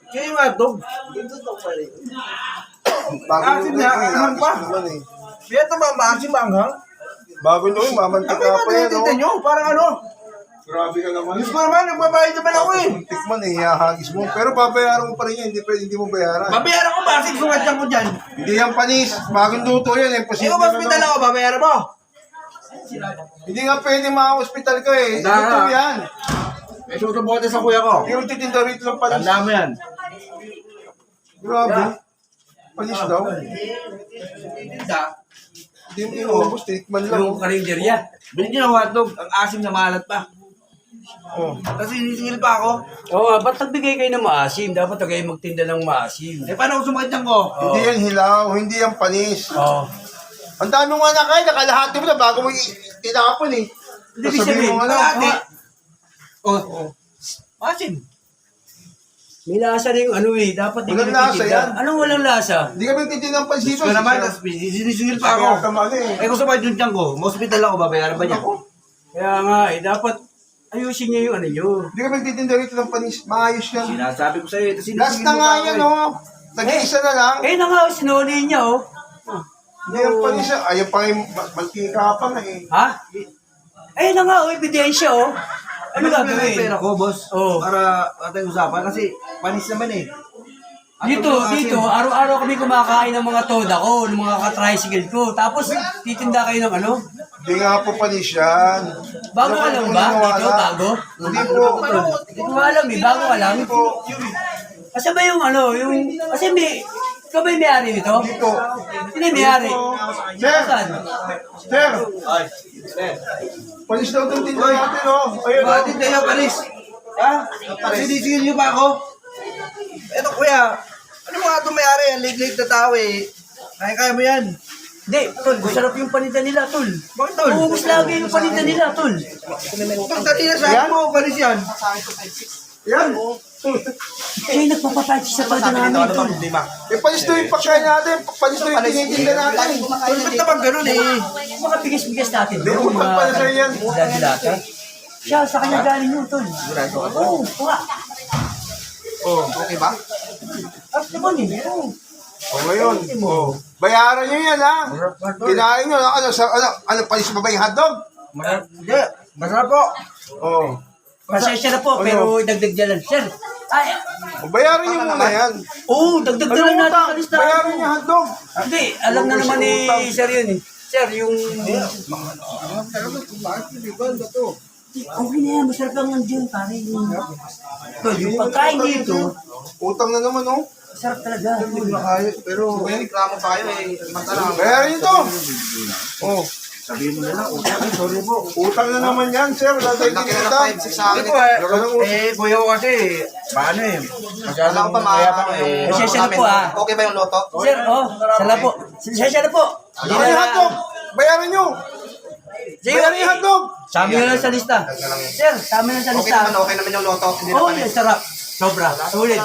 Kaya yung hotdog. Bago Asin na, anghang pa. Kaya ito ba, maasim ba anghang? Bago nung mamantika Ano yung pa yan, matitita no? nyo? Parang ano? Grabe ka naman. Diyos ko naman, nagbabayad naman ako eh. Tikman eh, hahagis mo. Pero babayaran mo pa rin yan, hindi mo bayaran. Babayaran ko ba? Kasi sumadyan ko dyan. Hindi yan panis. Bagong luto yan, Eh imposible kung hospital ako, babayaran mo. Hindi nga pwede maka-hospital ka eh. Tanda Luto ka. yan. May susubote sa kuya ko. Hindi mo titinda rito ng panis. Tanda mo yan. Grabe. Panis daw. Tinda. Hindi mo inubos, tikman lang. Yung karinderya. Binigyan ng hotdog, ang asim na maalat pa. Oh. Kasi sinisingil pa ako. Oo nga, ba't nagbigay kayo ng maasim? Dapat kayo magtinda ng maasim. Eh paano kung sumakit ko? Hindi yan hilaw, hindi yan panis. Oo. Ang dami mo nga nakay, nakalahati mo na bago mo tinapon eh. Hindi Sasabihin sabihin, mo nga kalahati. lang. Oh. Asim. May lasa na yung ano eh. Dapat Walang ikaw lasa nagtitinda. yan. Anong walang lasa? Hindi kami titinda ng pansito. Ito naman, tapos sinisingil pa ako. Eh kung sumakit yung tiyan ko, hospital ako, babayaran ba niya? Kaya nga eh, dapat ayusin niyo yung ano nyo. Hindi kami titinda rito ng panis. Maayos yan. Sinasabi ko sa'yo, ito Last sinisingil na mo nga pa ako yan, eh. oh. Nag-iisa na lang. Eh na nga, sinuli niya oh. Hindi yan panis. Ayaw pa yung maltika pa nga eh. Ha? Eh na nga oh, ebidensya oh. Ano Ano yung gagawin? pera ko, boss? Oo. Para ating usapan kasi panis naman eh. Dito, araw-araw kami kumakain ng mga toda ko, ng mga ka-tricycle ko. Tapos, titinda kayo ng ano? Hindi nga po panis yan. Bago ka lang ba? Dito, bago? Hindi po. Hindi ko alam eh, bago ka lang. Hindi po. Kasi ba yung ano, kasi ikaw ba yung may-ari nito? Hindi po. Sino yung may-ari? Sir! Saan? Sir! Panis daw itong tinda natin, oh. Ayun, oh. Bakit tayo panis? Ha? Sinisingil niyo pa ako? Eto kuya, ano mga itong mayari? Ang lig-lig na tao eh. Kaya mo yan. Hindi, tol, masarap yung paninda nila, tol. Bakit tol? Uubos lagi yung paninda nila, tol. Pag kanina sa akin mo, panis yan. Yan. Eh, nagpapapatch sa toda namin, tol. Eh, panis daw yung pagkain natin. Panis daw yung tinitinda natin. Ba't naman ganun eh? Yung mga bigas-bigas natin, Hindi, yung utang pala sa'yo yan. dati. Siya, sa kanya galing yun, tol. Oo, kuha. Oh, okay ba? Tapos naman eh, oo. O ngayon, oh. Bayaran nyo yan, ha? Kinain nyo, ano, panis ba ba yung hotdog? Hindi, masarap po. Oh. Pasensya na po, pero dagdag dyan lang. Sir, ay, O, bayaran nyo muna yan. oo, dagdag na Ano lang natin utang? sa listahan. Bayaran nyo hotdog. Hindi, alam na naman ni Sir yun eh. Sir, yung... Okay na yan, masarap lang yan dyan, pare. Yung pagkain dito, Utang na naman, oh. masarap talaga. Pero, may reklamo pa kayo eh. Mantala. Bayaran nyo to. Oh. Sabihin mo na lang, sorry po. Utang na naman yan, sir. Wala tayong tinita. Hindi po eh, kuya ko kasi, paano eh, masyadong kaya pa eh. Pasensya na po ah. Okay ba yung loto? Sir, sala po. Pasensya na po. Hindi Bayaran yung hotdog. Bayaran nyo. Sige, Bayaran yung hotdog. sabi na lang sa lista. Sir, sabi na sa Okay lista. naman yung loto. Hindi Oo, naman yan, sarap. Sobra. Sulit.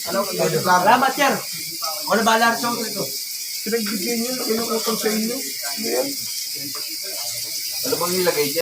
Salamat, sir. Wala ba lang sa ito? Pinagbigyan nyo, inutang sa inyo. Ano yan? Ano bang nilagay dyan?